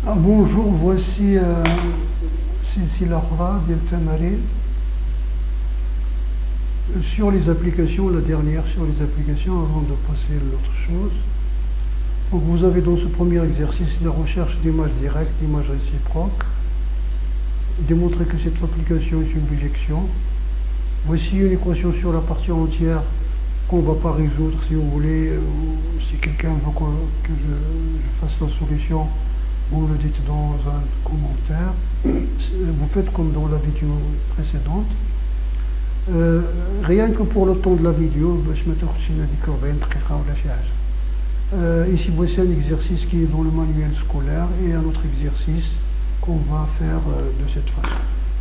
Bonjour, voici Silsila Khra ديال التمارين sur les applications, la dernière sur les applications avant de passer à l'autre chose. Donc vous avez dans ce premier exercice la recherche d'images directes, d'images réciproques. Démontrer que cette application est une bijection. Voici une équation sur la partie entière qu'on ne va pas résoudre si vous voulez, si quelqu'un veut que je fasse la solution, vous le dites dans un commentaire. Vous faites comme dans la vidéo précédente. Rien que pour le temps de la vidéo, ici voici un exercice qui est dans le manuel scolaire et un autre exercice qu'on va faire de cette façon.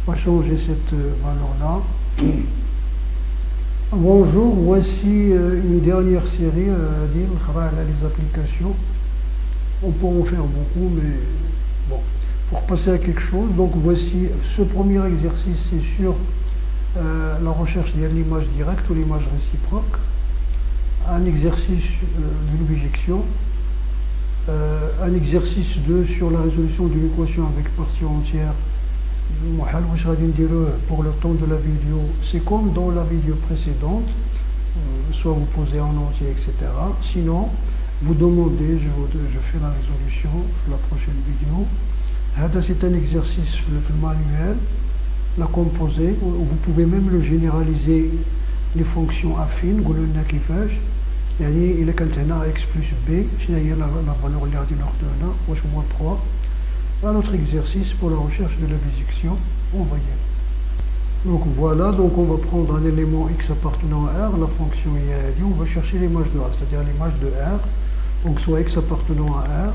On va changer cette valeur-là. Bonjour, voici une dernière série les applications. On peut en faire beaucoup, mais bon, pour passer à quelque chose, donc voici ce premier exercice, c'est sur la recherche de l'image directe ou l'image réciproque, un exercice d'une bijection, un exercice 2 sur la résolution d'une équation avec partie entière. Pour le temps de la vidéo, c'est comme dans la vidéo précédente, soit vous posez en entier, etc. Sinon, vous demandez, je fais la résolution pour la prochaine vidéo. C'est un exercice le manuel, la composée. Vous pouvez même le généraliser, les fonctions affines. Il est quand x plus b, la valeur moins 3. Un autre exercice pour la recherche de la bijection, on va y aller. Donc voilà, donc on va prendre un élément x appartenant à R, la fonction y on va chercher l'image de R, c'est-à-dire l'image de R. Donc soit x appartenant à R,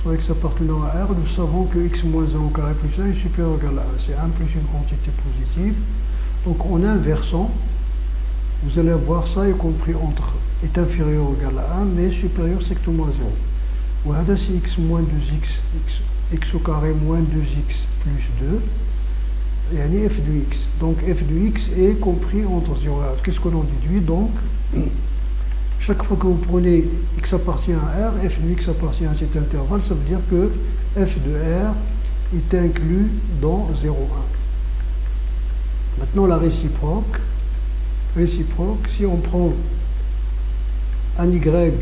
soit x appartenant à R, nous savons que x moins 1 au carré plus 1 est supérieur ou égal à 1. C'est 1 plus une quantité positive. Donc en inversant, vous allez voir ça est compris entre est inférieur ou égal à 1, mais supérieur strictement à 0. Voilà, c'est x moins 2x, x au carré moins 2x plus 2, et f de x. Donc f de x est compris entre 0 et 1. Qu'est-ce que l'on déduit donc? Chaque fois que vous prenez x appartient à R, f de x appartient à cet intervalle, ça veut dire que f de R est inclus dans 0,1. Maintenant la réciproque, si on prend un y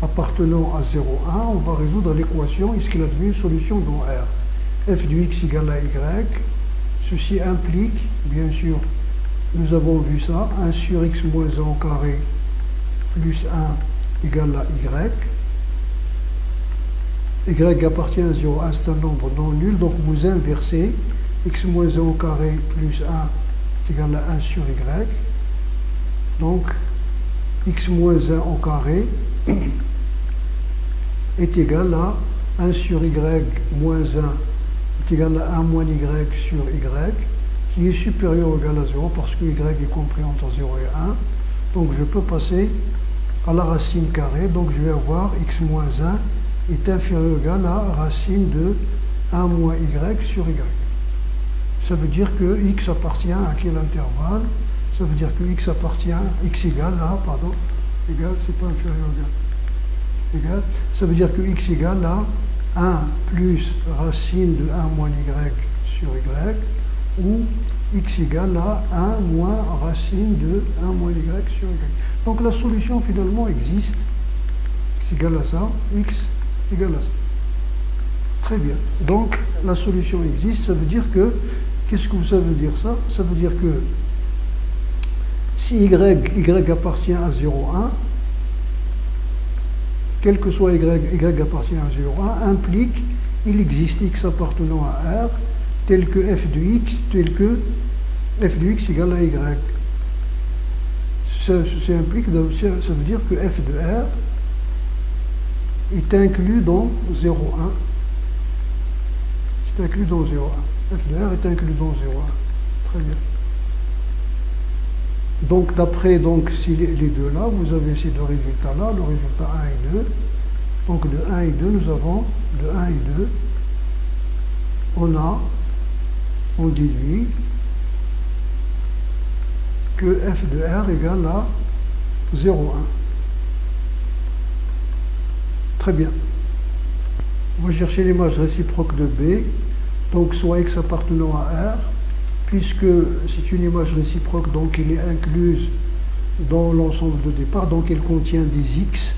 appartenant à 0,1, on va résoudre l'équation, est-ce qu'il a devenu une solution dans R. F de x égale à y, ceci implique, bien sûr, nous avons vu ça, 1 sur x moins 1 au carré plus 1 égale à y. Y appartient à 0, 1 c'est un nombre non nul, donc vous inversez, x moins 1 au carré plus 1 est égal à 1 sur y. Donc, x moins 1 au carré est égal à 1 sur y moins 1 est égal à 1 moins y sur y, qui est supérieur ou égal à 0 parce que y est compris entre 0 et 1. Donc je peux passer à la racine carrée, donc je vais avoir x moins 1 est inférieur ou égal à racine de 1 moins y sur y. Ça veut dire que x appartient à quel intervalle? Ça veut dire que x appartient, x égale à, pardon, égal, c'est pas inférieur ou égal, ça veut dire que x égale à 1 plus racine de 1 moins y sur y, ou x égale à 1 moins racine de 1 moins y sur y. Donc la solution finalement existe, x égale à ça, x égale à ça. Très bien. Donc la solution existe, ça veut dire que, qu'est-ce que ça veut dire ça? Ça veut dire que si y appartient à 0,1, quel que soit y appartient à 0,1, implique il existe x appartenant à R tel que f de x, tel que f de x égale à y. Ça implique, ça veut dire que f de R est inclus dans 0,1. C'est inclus dans 0,1. F de R est inclus dans 0,1. Très bien. Donc d'après si les deux là, vous avez ces deux résultats là, le résultat 1 et 2. Donc de 1 et 2, nous avons de 1 et 2, on déduit que f de R égale à 0,1. Très bien. On va chercher l'image réciproque de B, donc soit x appartenant à R, puisque c'est une image réciproque, donc elle est incluse dans l'ensemble de départ, donc elle contient des x,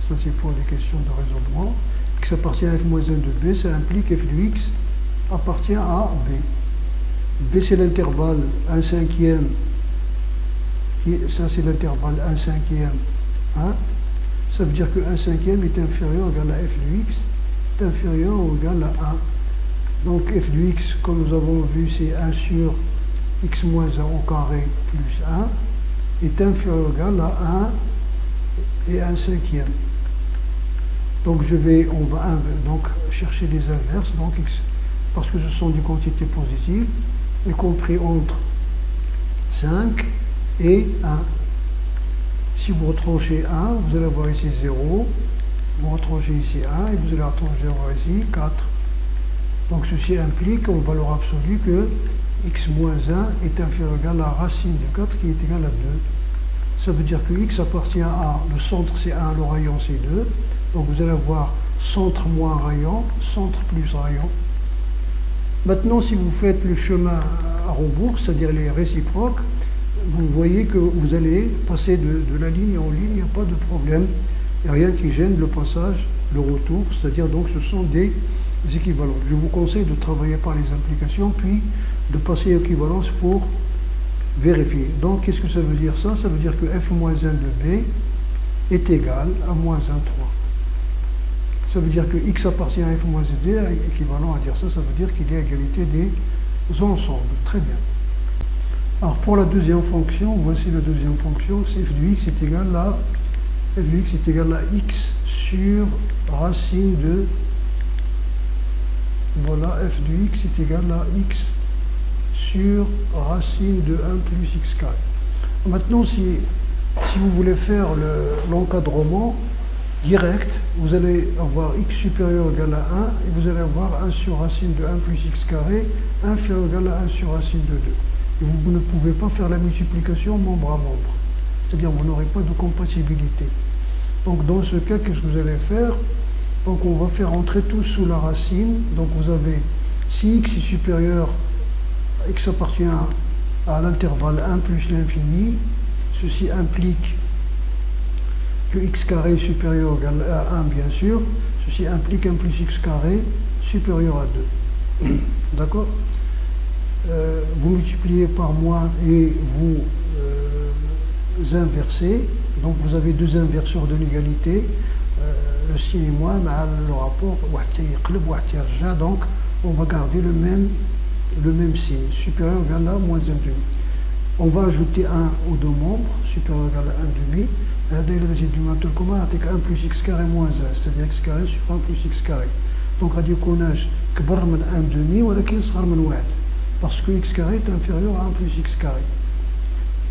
ça c'est pour les questions de raisonnement, x appartient à f-1 de B, ça implique f de x appartient à B. B c'est l'intervalle 1/5, ça c'est l'intervalle 1/5, 1, ça veut dire que 1/5 est inférieur ou égal à f de x, est inférieur ou égal à 1. Donc f de x, comme nous avons vu, c'est 1 sur x moins 1 au carré plus 1, est inférieur ou égal à 1 et 1/5. Donc on va donc chercher les inverses, donc x, parce que ce sont des quantités positives, y compris entre 5 et 1. Si vous retranchez 1, vous allez avoir ici 0, vous retranchez ici 1 et vous allez avoir ici 4. Donc ceci implique en valeur absolue que x moins 1 est inférieur ou égal à la racine de 4 qui est égale à 2. Ça veut dire que x appartient à, le centre c'est 1, le rayon c'est 2. Donc vous allez avoir centre moins rayon, centre plus rayon. Maintenant, si vous faites le chemin à rebours, c'est-à-dire les réciproques, vous voyez que vous allez passer de la ligne en ligne, il n'y a pas de problème. Il n'y a rien qui gêne le passage, le retour, c'est-à-dire donc ce sont des équivalents. Je vous conseille de travailler par les implications, puis de passer équivalence pour vérifier. Donc, qu'est-ce que ça veut dire ça? Ça veut dire que f-1 de B est égal à moins 1, 3. Ça veut dire que x appartient à f moins d est équivalent à dire ça, ça veut dire qu'il y a égalité des ensembles. Très bien. Alors pour la deuxième fonction, voici la deuxième fonction, c'est f de x est égal à f de x est égal à x sur racine de, voilà, f de x est égal à x sur racine de 1 plus x carré. Maintenant, si vous voulez faire l'encadrement direct, vous allez avoir x supérieur ou égal à 1 et vous allez avoir 1 sur racine de 1 plus x carré inférieur ou égal à 1 sur racine de 2. Et vous ne pouvez pas faire la multiplication membre à membre. C'est-à-dire vous n'aurez pas de compatibilité. Donc dans ce cas, qu'est-ce que vous allez faire? Donc on va faire entrer tout sous la racine. Donc vous avez, si x est supérieur, x appartient à l'intervalle 1 plus l'infini, ceci implique que x carré est supérieur ou égal à 1, bien sûr. Ceci implique 1 plus x carré supérieur à 2. D'accord? Vous multipliez par moins et vous inversez. Donc vous avez deux inverseurs de l'égalité. Le signe est moins, mais le rapport, donc on va garder le même signe. Supérieur ou égal à moins 1 demi. On va ajouter 1 aux deux membres, supérieur ou égal à 1 demi. avec 1 plus x carré moins 1, c'est-à-dire x carré sur 1 plus x carré. Donc غادي يكوناش كبر من 1 demi ولكن صغر من 1 parce que x carré est inférieur à 1 plus x carré.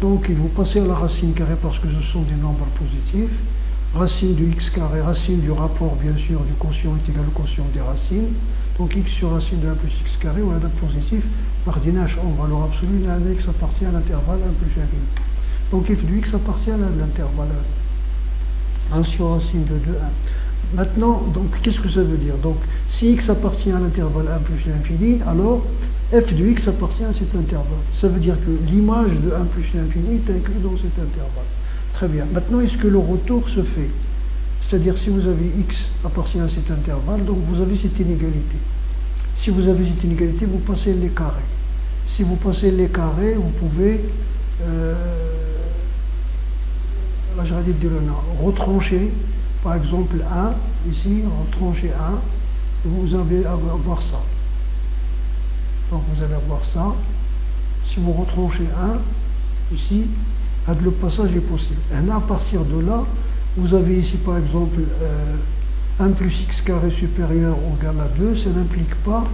Donc il faut passer à la racine carrée parce que ce sont des nombres positifs. Racine du x carré, racine du rapport bien sûr du quotient est égal au quotient des racines. Donc x sur racine de 1 plus x carré ou un positif, ما خديناش en valeur absolue, là x appartient à l'intervalle 1 plus l'infini. Donc f de x appartient à l'intervalle 1 sur racine de 2, 1. Maintenant, donc qu'est-ce que ça veut dire? Donc si x appartient à l'intervalle 1 plus l'infini, alors f de x appartient à cet intervalle. Ça veut dire que l'image de 1 plus l'infini est inclue dans cet intervalle. Très bien. Maintenant, est-ce que le retour se fait? C'est-à-dire si vous avez x appartient à cet intervalle, donc vous avez cette inégalité. Si vous avez cette inégalité, vous passez les carrés. Si vous passez les carrés, vous pouvez retrancher, par exemple 1, ici, retrancher 1, et vous allez avoir ça. Donc vous allez avoir ça. Si vous retranchez 1, ici, le passage est possible. Et à partir de là, vous avez ici par exemple 1 plus x carré supérieur ou égal à 2, ça n'implique pas,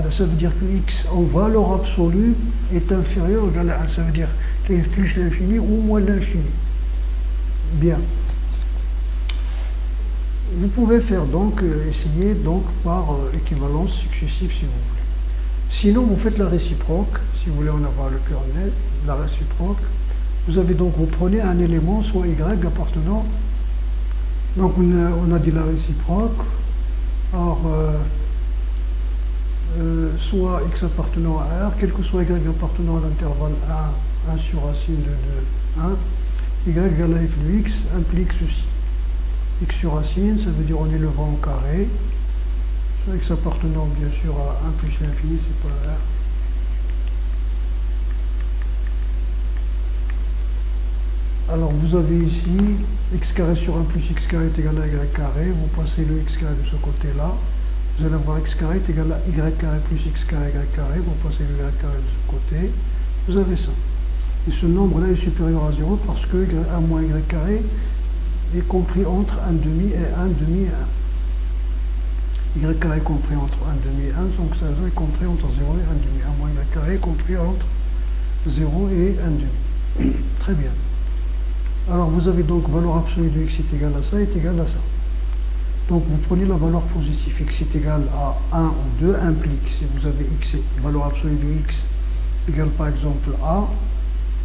ça veut dire que x en valeur absolue est inférieur ou égal à 1, ça veut dire qu'il y a plus l'infini ou moins l'infini. Bien. Vous pouvez faire donc, essayer donc par équivalence successive si vous voulez. Sinon, vous faites la réciproque, si vous voulez en avoir le cœur net, la réciproque. Vous avez donc, vous prenez un élément, soit y appartenant, Donc on a dit la réciproque. Alors, soit x appartenant à R, quel que soit y appartenant à l'intervalle 1 sur racine de 2, 1, y égale à f de x implique ceci. X sur racine, ça veut dire on élevant au carré, soit x appartenant bien sûr à 1 plus l'infini, c'est pas R. Alors vous avez ici x carré sur 1 plus x carré est égal à y carré, vous passez le x carré de ce côté-là, vous allez avoir x carré est égal à y carré plus x carré y carré, vous passez le y carré de ce côté, vous avez ça. Et ce nombre-là est supérieur à 0 parce que 1 moins y carré est compris entre 1 demi et 1 demi et 1. Y carré est compris entre 1 demi et 1, donc ça est compris entre 0 et 1 demi. 1 moins y carré est compris entre 0 et 1 demi. Très bien. Alors vous avez donc valeur absolue de x est égal à ça, est égal à ça. Donc vous prenez la valeur positive, x est égal à 1 ou 2 implique, si vous avez x, valeur absolue de x égale par exemple a,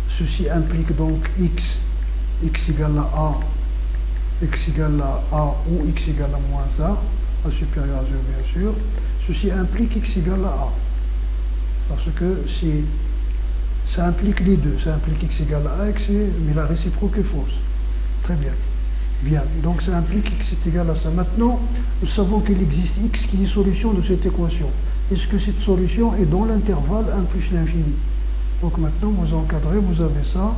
ceci implique donc x égale à a, x égale à a ou x égale à moins a supérieur à 0 bien sûr, ceci implique x égale à a, parce que si ça implique les deux, ça implique x égale à a, mais la réciproque est fausse. Très bien. Bien, donc ça implique x est égal à ça. Maintenant, nous savons qu'il existe x qui est solution de cette équation. Est-ce que cette solution est dans l'intervalle 1 plus l'infini? Donc maintenant, vous encadrez, vous avez ça.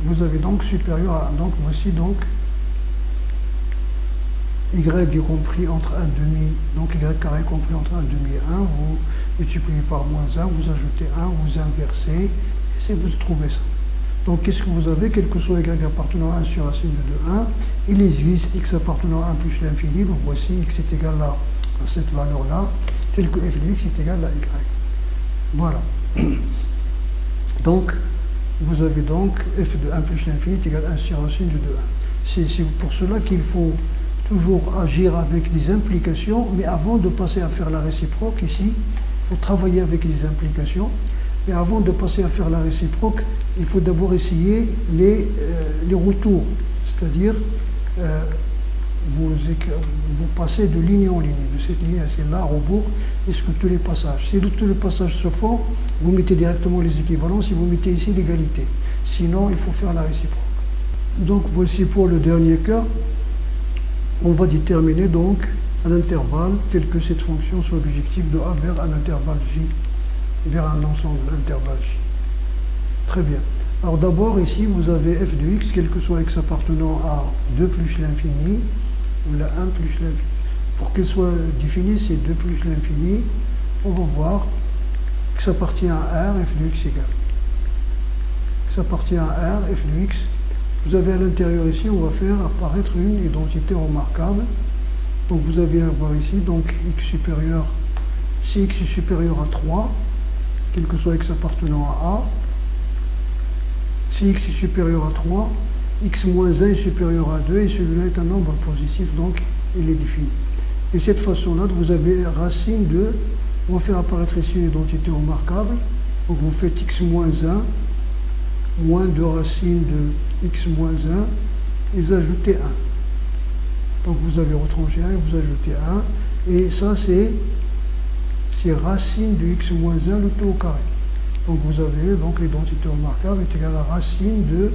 Vous avez donc supérieur à 1. Donc voici donc y est compris entre 1 demi, donc y carré compris entre 1 demi et 1, vous multipliez par moins 1, vous ajoutez 1, vous inversez, et vous trouvez ça. Donc qu'est-ce que vous avez? Quel que soit y appartenant à 1 sur racine de 2, 1, il existe x appartenant à 1 plus l'infini, donc voici x est égal à cette valeur-là, tel que f de x est égal à y. Voilà. Donc, vous avez donc f de 1 plus l'infini est égal à 1 sur racine de 2, 1. C'est pour cela qu'il faut toujours agir avec des implications, mais avant de passer à faire la réciproque, ici, il faut travailler avec les implications, mais avant de passer à faire la réciproque, il faut d'abord essayer les retours, c'est-à-dire vous passez de ligne en ligne, de cette ligne à celle-là, au rebours, est-ce que tous les passages, si tous les passages se font, vous mettez directement les équivalences et vous mettez ici l'égalité, sinon il faut faire la réciproque. Donc voici pour le dernier cas. On va déterminer donc un intervalle tel que cette fonction soit objective de A vers un intervalle J, vers un ensemble intervalle J. Très bien. Alors d'abord ici vous avez f de x, quel que soit x appartenant à 2 plus l'infini, ou la 1 plus l'infini. Pour qu'elle soit définie, c'est 2 plus l'infini. On va voir x appartient à R, f de x égale. X appartient à R, f de x. Vous avez à l'intérieur ici, on va faire apparaître une identité remarquable. Donc vous avez à voir ici, donc x supérieur, si x est supérieur à 3, quel que soit x appartenant à A, si x est supérieur à 3, x moins 1 est supérieur à 2, et celui-là est un nombre positif, donc il est défini. Et cette façon-là, vous avez racine de, on va faire apparaître ici une identité remarquable, donc vous faites x moins 1, moins 2 racines de x moins 1, et vous ajoutez 1. Donc vous avez retranché 1 et vous ajoutez 1, et ça c'est racine de x moins 1 le tout au carré. Donc vous avez donc l'identité remarquable est égale à racine de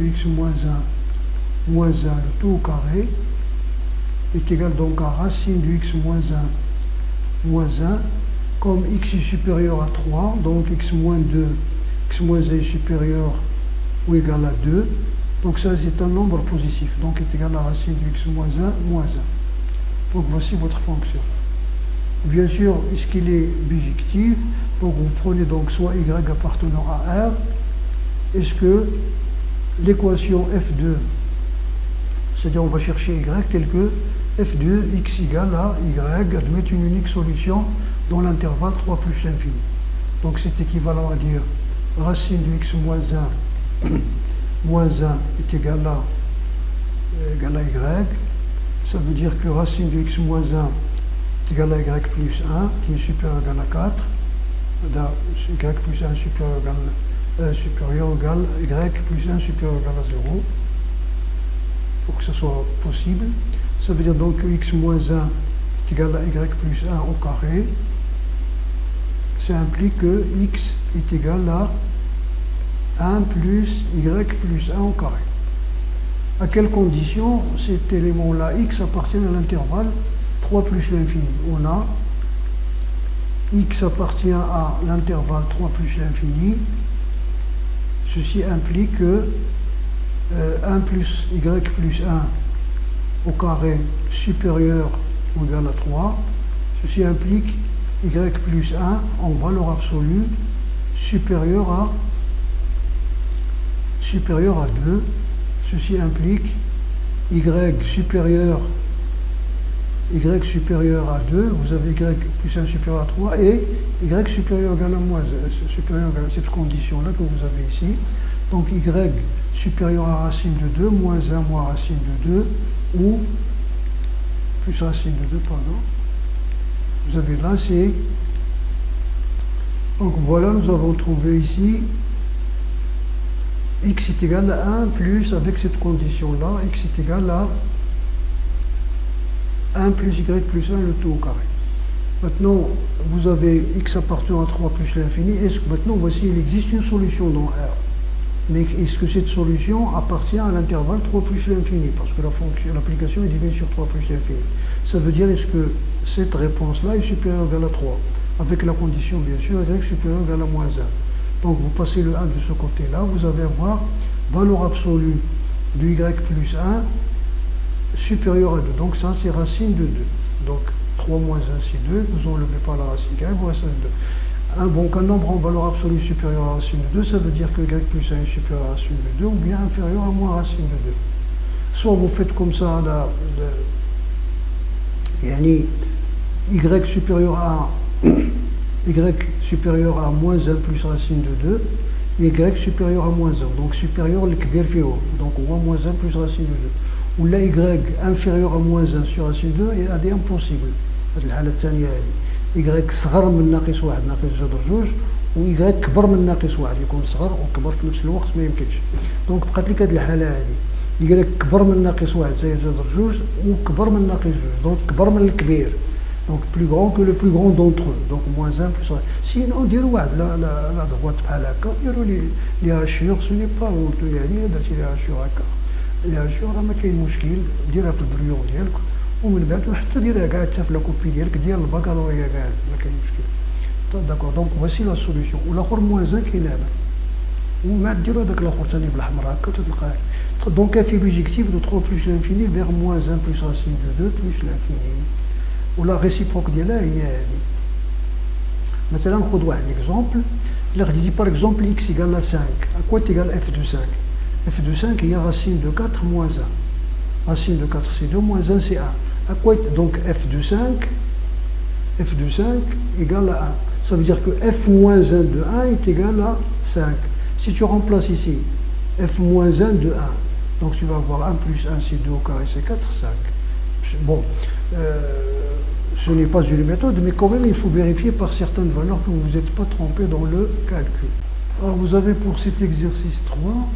x moins 1 moins 1 le tout au carré est égal donc à racine de x moins 1 moins 1, comme x est supérieur à 3, donc x moins 2, x moins 1 est supérieur ou égal à 2, donc ça c'est un nombre positif, donc est égal à racine de x moins 1 moins 1. Donc voici votre fonction. Bien sûr, est-ce qu'il est bijectif? Donc vous prenez donc soit y appartenant à R, est-ce que l'équation f2, c'est-à-dire on va chercher y tel que f2 x égale à y, admet une unique solution dans l'intervalle 3 plus l'infini. Donc c'est équivalent à dire racine de x moins 1 moins 1 est égal à y, ça veut dire que racine de x moins 1 est égal à y plus 1 qui est supérieur ou égal à 4, y plus 1 supérieur ou égal y plus 1 supérieur ou égal à 0, pour que ce soit possible. Ça veut dire donc que x moins 1 est égal à y plus 1 au carré. Ça implique que x est égal à 1 plus y plus 1 au carré. À quelles conditions cet élément-là, x, appartient à l'intervalle 3 plus l'infini? On a x appartient à l'intervalle 3 plus l'infini. Ceci implique que 1 plus y plus 1 au carré supérieur ou égal à 3. Ceci implique y plus 1 en valeur absolue supérieure à 2. Ceci implique y supérieur à 2, vous avez y plus 1 supérieur à 3 et y supérieur égal à moins 1, supérieur à cette condition-là que vous avez ici. Donc y supérieur à racine de 2, moins 1 moins racine de 2, ou plus racine de 2, pardon. Vous avez là, c'est... Donc voilà, nous avons trouvé ici x est égal à 1 plus, avec cette condition-là, x est égal à 1 plus y plus 1, le tout au carré. Maintenant, vous avez x appartenant à 3 plus l'infini. Est-ce que maintenant, voici, il existe une solution dans R. Mais est-ce que cette solution appartient à l'intervalle 3 plus l'infini? Parce que l'application est divisée sur 3 plus l'infini. Ça veut dire, est-ce que cette réponse-là est supérieure ou égale à 3? Avec la condition, bien sûr, y supérieure ou égale à moins 1. Donc, vous passez le 1 de ce côté-là, vous allez avoir valeur absolue du y plus 1 supérieur à 2. Donc, ça, c'est racine de 2. Donc, 3 moins 1, c'est 2. Vous enlevez par la racine carrée, vous restez 2. Donc, un nombre en valeur absolue supérieure à racine de 2, ça veut dire que y plus 1 est supérieur à racine de 2 ou bien inférieur à moins racine de 2. Soit vous faites comme ça, y supérieur à y supérieur à moins 1 plus racine de 2, et y supérieur à moins 1, donc supérieur le kbir fihom, donc on voit moins 1 plus racine de 2. Ou là y inférieur à moins 1 sur racine de 2, et c'est impossible. y صغر من ناقص 1 ناقص جذر جوج و y كبر من ناقص 1 يكون صغر وكبر في نفس الوقت ما يمكنش. دونك بقات لك هذه الحاله هذه y كبر من ناقص 1 زي جذر جوج وكبر من ناقص جوج، دونك كبر من الكبير. Donc plus grand que le plus grand d'entre eux. Donc moins 1 plus 1. Sinon, dirou la droite بحال هكا ديروا لي هاشور سو ني با هونتو، يعني الا درتي لي هاشور هكا لي هاشور راه ما كاين مشكل، ديرها في البريون ديالك ومن بعد حتى ديرها كاع حتى في لاكوبي ديالك ديال الباكالوريا كاع ما كاين مشكل. داكور، دونك voici لا سوليسيون. والاخر موان 1 كاين هنا وما ديروا هذاك الاخر ثاني بالاحمر هكا وتلقاه. دونك un fait l'objectif de 3 plus l'infini vers moins 1 plus racine de 2 plus l'infini. ولا réciproque ديالها هي هذه. مثلا ناخذ واحد ليكزومبل. الا خديتي باغ اكزومبل x égale à 5, à quoi est égal f de 5? f de 5 هي racine de 4 moins 1. Racine de 4 c'est 2, moins 1 c'est 1. À quoi est donc f de 5 égale à 1. Ça veut dire que f moins 1 de 1 est égal à 5. Si tu remplaces ici f moins 1 de 1, donc tu vas avoir 1 plus 1 c'est 2 au carré c'est 4, 5. Bon, ce n'est pas une méthode, mais quand même il faut vérifier par certaines valeurs que vous n'êtes pas trompé dans le calcul. Alors vous avez pour cet exercice 3,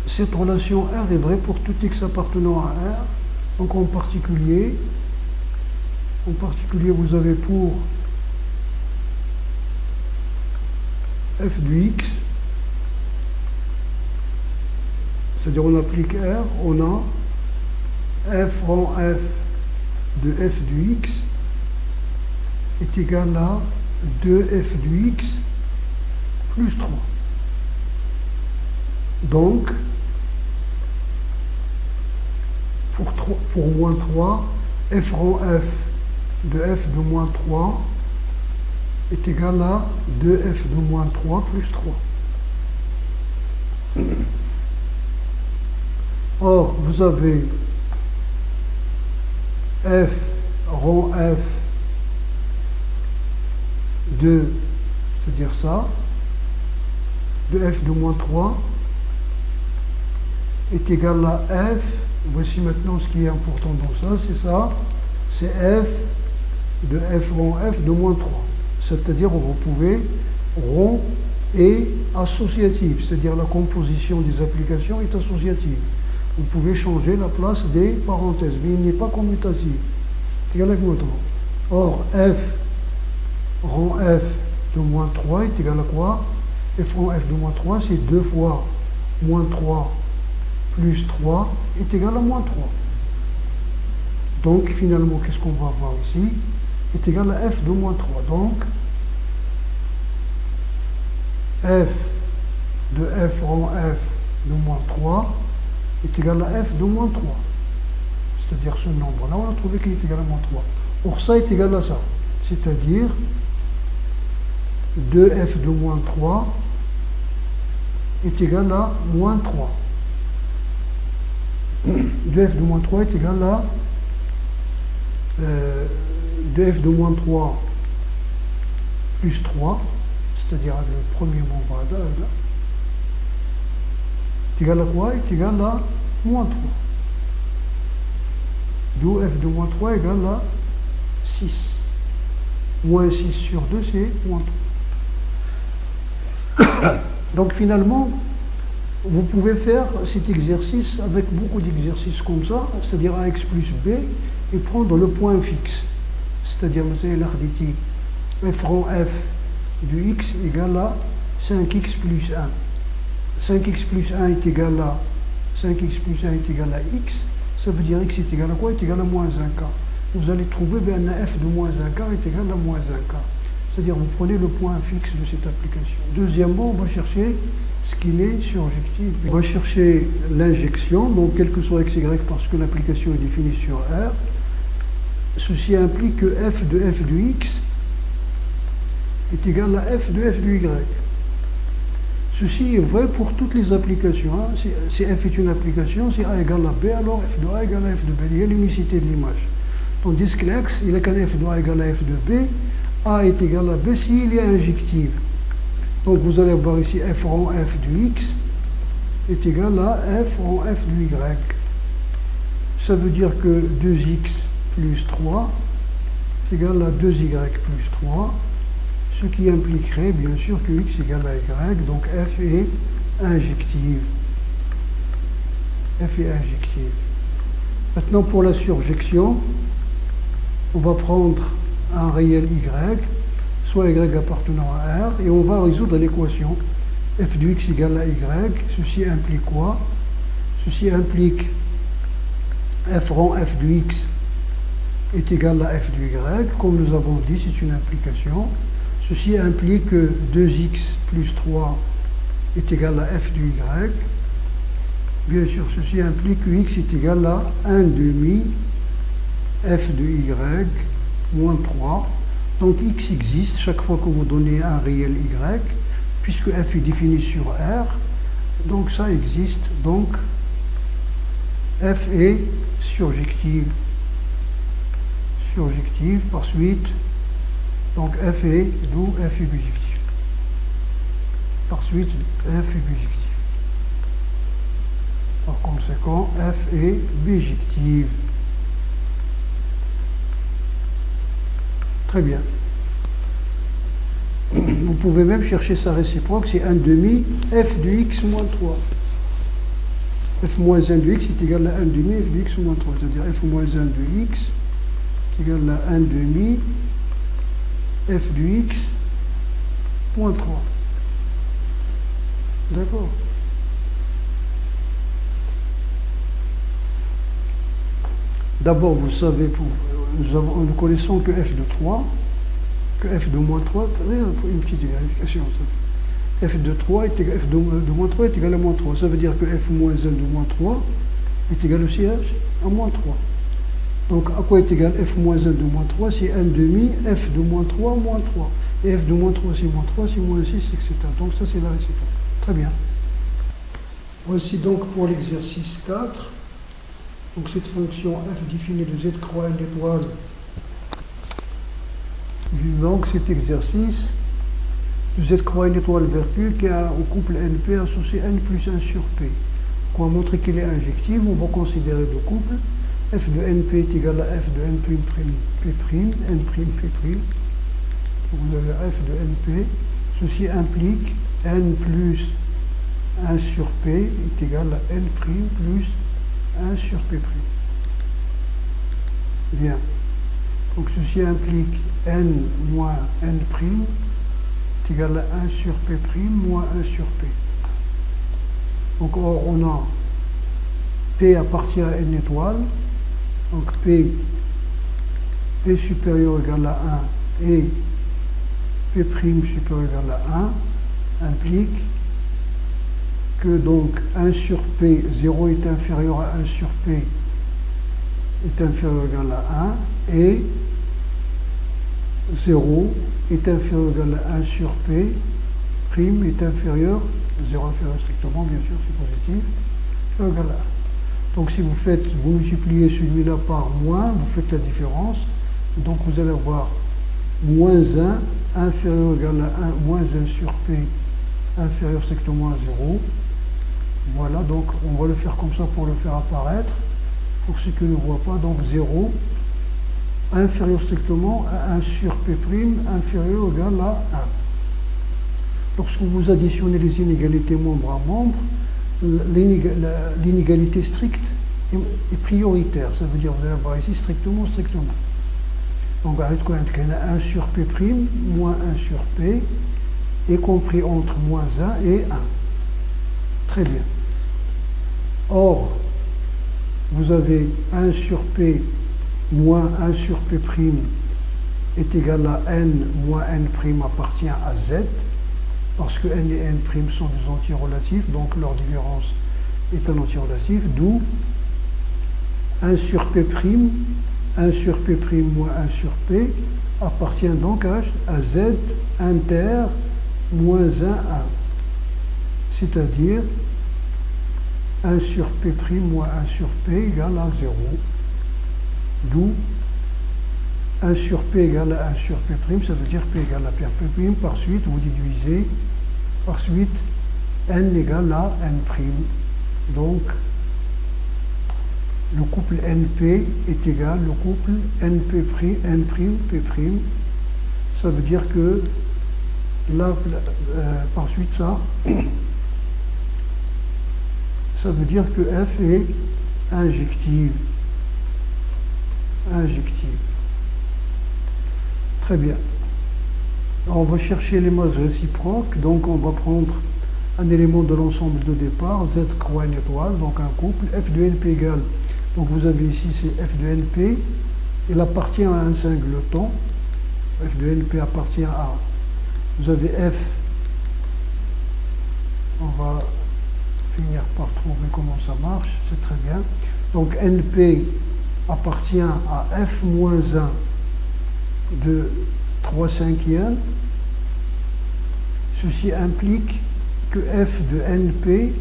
cette relation R est vraie pour tout x appartenant à R. Donc en particulier vous avez pour f de x, c'est-à-dire on applique R, on a f rang f de f de x est égal à 2f de x plus 3. Donc, pour moins 3, f rang f de f de moins 3 est égal à 2f de moins 3 plus 3. Or, vous avez f rang f de, c'est-à-dire ça, de f de moins 3 est égal à f, voici maintenant ce qui est important dans ça, c'est f de f rang f de moins 3. C'est-à-dire vous pouvez rond est associative, c'est-à-dire la composition des applications est associative. Vous pouvez changer la place des parenthèses, mais il n'est pas commutatif. C'est égal avec moins 3. Or, f rang f de moins 3 est égal à quoi? F rang f de moins 3, c'est 2 fois moins 3 plus 3 est égal à moins 3. Donc, finalement, qu'est-ce qu'on va avoir ici? Est égal à f de moins 3. Donc, f de f rang f de moins 3 est égal à f de moins 3. C'est-à-dire ce nombre-là, on a trouvé qu'il est égal à moins 3. Or, ça est égal à ça. C'est-à-dire 2f de moins 3 est égal à moins 3. 2f de moins 3 est égal à 2f de moins 3 plus 3, c'est-à-dire le premier membre là, est égal à quoi? Est égal à moins 3. D'où f de moins 3 égale à 6. Moins 6 sur 2, c'est moins 3. Donc finalement, vous pouvez faire cet exercice avec beaucoup d'exercices comme ça, c'est-à-dire ax plus b, et prendre le point fixe. C'est-à-dire, f rang f du x égale à 5x plus 1. 5x plus 1 est égal à 5x plus 1 est égal à x. Ça veut dire x est égal à quoi? Est égal à moins 1k. Vous allez trouver bien f de moins 1k est égal à moins 1k. C'est-à-dire vous prenez le point fixe de cette application. Deuxièmement, on va chercher ce qu'il est surjectif. On va chercher l'injection, donc quel que soit x, y, parce que l'application est définie sur R. Ceci implique que f du x est égal à f du y. Ceci est vrai pour toutes les applications. Hein. Si f est une application, si a égale à b, alors f de a égale à f de b. Il y a l'unicité de l'image. Tandis que x, il est qu'un f de a égale à f de b, a est égal à b s'il est injective. Donc vous allez voir ici f rang f du x est égal à f rang f du y. Ça veut dire que 2x plus 3 est égal à 2y plus 3. Ce qui impliquerait bien sûr que x égale à y, donc f est injective. F est injective. Maintenant pour la surjection, on va prendre un réel y, soit y appartenant à R, et on va résoudre l'équation f de x égale à y. Ceci implique quoi? Ceci implique f rang f de x est égal à f de y, comme nous avons dit, c'est une implication. Ceci implique que 2x plus 3 est égal à f de y. Bien sûr, ceci implique que x est égal à 1 demi f de y moins 3. Donc x existe chaque fois que vous donnez un réel y, puisque f est défini sur R. Donc ça existe. Donc f est surjective. Surjective par suite. Donc f est, d'où f est bijectif. Par suite, f est bijectif. Par conséquent, f est bijective. Très bien. Vous pouvez même chercher sa réciproque, c'est 1 demi f de x moins 3. F moins 1 de x est égal à 1 demi f de x moins 3. C'est-à-dire f moins 1 de x est égal à 1 demi f de x moins 3. D'accord. D'abord, vous savez, nous connaissons que f de 3, que f de moins 3, une petite vérification. F de 3 est égal, f de moins 3 est égal à moins 3. Ça veut dire que f moins 1 de moins 3 est égal aussi à moins 3. Donc, à quoi est égal f moins 1 de moins 3? C'est 1 demi f de moins 3 moins 3. Et f de moins 3, c'est moins 3, c'est moins 6, etc. Donc, ça, c'est la réciproque. Très bien. Voici donc pour l'exercice 4. Donc, cette fonction f définie de z croix une étoile. Donc, cet exercice de z croix une étoile vertu qui a au couple NP associé n plus 1 sur P. Pour montrer qu'il est injectif, on va considérer le couple. F de NP est égal à F de N', P', N', P'. Donc vous avez F de NP. Ceci implique n plus 1 sur p est égal à n' plus 1 sur p'. Bien. Donc ceci implique n moins n' est égal à 1 sur p' moins 1 sur p. Donc or on a p appartient à n étoile. Donc p supérieur ou égal à 1 et p' supérieur ou égal à 1 implique que donc 1 sur p, 0 est inférieur à 1 sur p est inférieur ou égal à 1 et 0 est inférieur ou égal à 1 sur p, prime est inférieur, 0 inférieur strictement, bien sûr, c'est positif, inférieur ou égal à 1. Donc si vous multipliez celui-là par moins, vous faites la différence, donc vous allez avoir moins 1 inférieur ou égal à 1, moins 1 sur p inférieur strictement à 0. Voilà, donc on va le faire comme ça pour le faire apparaître. Pour ceux qui ne voient pas, donc 0 inférieur strictement à 1 sur p' inférieur ou égal à 1. Lorsque vous additionnez les inégalités membre à membre, l'inégalité stricte est prioritaire. Ça veut dire que vous allez avoir ici strictement. Donc, 1 sur p' moins 1 sur p est compris entre moins 1 et 1. Très bien. Or, vous avez 1 sur p moins 1 sur p' est égal à n moins n' appartient à z, parce que n et n' sont des entiers relatifs, donc leur différence est un entier relatif, d'où 1 sur p', 1 sur p' moins 1 sur p appartient donc à z inter moins 1, 1. C'est-à-dire 1 sur p' moins 1 sur p égale à 0. D'où 1 sur p égale à 1 sur p', ça veut dire p égale à p'. Par suite, vous déduisez, par suite, n égale à n'. Donc, le couple np est égal au couple np', p'. Ça veut dire que, là, par suite, ça veut dire que f est injective. Très bien. Alors, on va chercher les masses réciproques. Donc, on va prendre un élément de l'ensemble de départ, z croix une étoile, donc un couple, f de np égale. Donc, vous avez ici, c'est f de np. Il appartient à un singleton. F de np appartient à... Vous avez f. On va finir par trouver comment ça marche. C'est très bien. Donc, np appartient à f moins 1 de 3/5. Ceci implique que f de np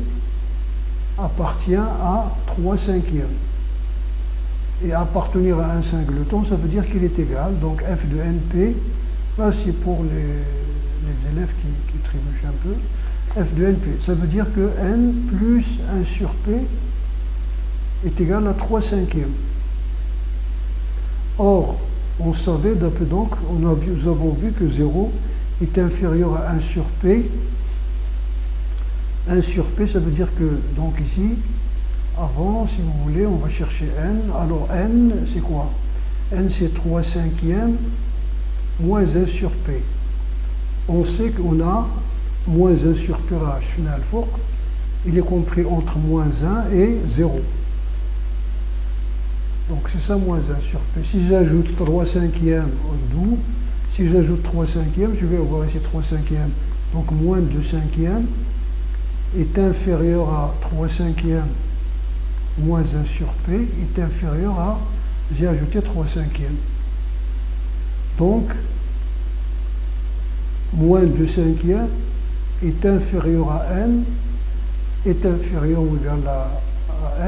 appartient à 3/5. Et appartenir à un singleton, ça veut dire qu'il est égal. Donc f de np, là c'est pour les élèves qui trébuchent un peu, f de np, ça veut dire que n plus 1 sur p est égal à 3/5. Or, on savait, donc, nous avons vu que 0 est inférieur à 1 sur p. 1 sur p, ça veut dire que, donc ici, avant, si vous voulez, on va chercher n. Alors n, c'est quoi? N, c'est 3/5 moins 1 sur p. On sait qu'on a moins 1 sur p, il est compris entre moins 1 et 0. Donc c'est ça, moins 1 sur p. Si j'ajoute 3/5 d'où, si j'ajoute 3/5, je vais avoir ici 3/5, donc moins 2/5 est inférieur à 3/5 moins 1 sur p est inférieur à, j'ai ajouté 3/5. Donc, moins 2/5 est inférieur à n, est inférieur ou égal à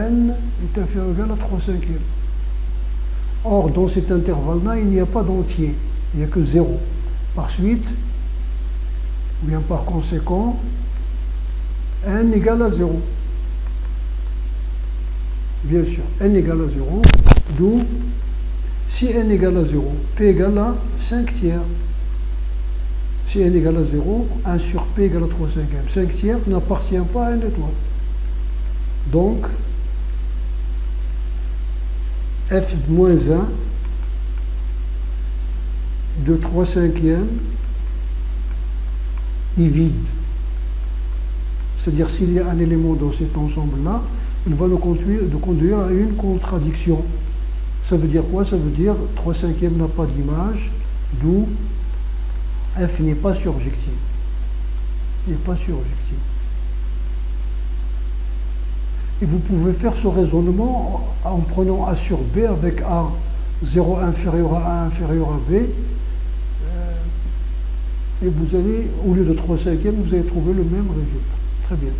n, est inférieur ou égal à 3/5. Or, dans cet intervalle-là, il n'y a pas d'entier, il n'y a que 0. Par suite, ou bien par conséquent, n égale à 0. Bien sûr, n égale à 0, d'où, si n égale à 0, p égale à 5 tiers. Si si n égale à 0, 1 sur p égale à 3 cinquièmes. 5 tiers n'appartient pas à une étoile. Donc, f de moins 1 de 3 cinquièmes est vide. C'est-à-dire, s'il y a un élément dans cet ensemble-là, il va nous conduire à une contradiction. Ça veut dire quoi? Ça veut dire 3 cinquièmes n'a pas d'image, d'où f n'est pas surjective. N'est pas surjective. Et vous pouvez faire ce raisonnement en prenant A sur B avec A 0 inférieur à A inférieur à B. Et vous allez, au lieu de 3 cinquièmes, vous allez trouver le même résultat. Très bien.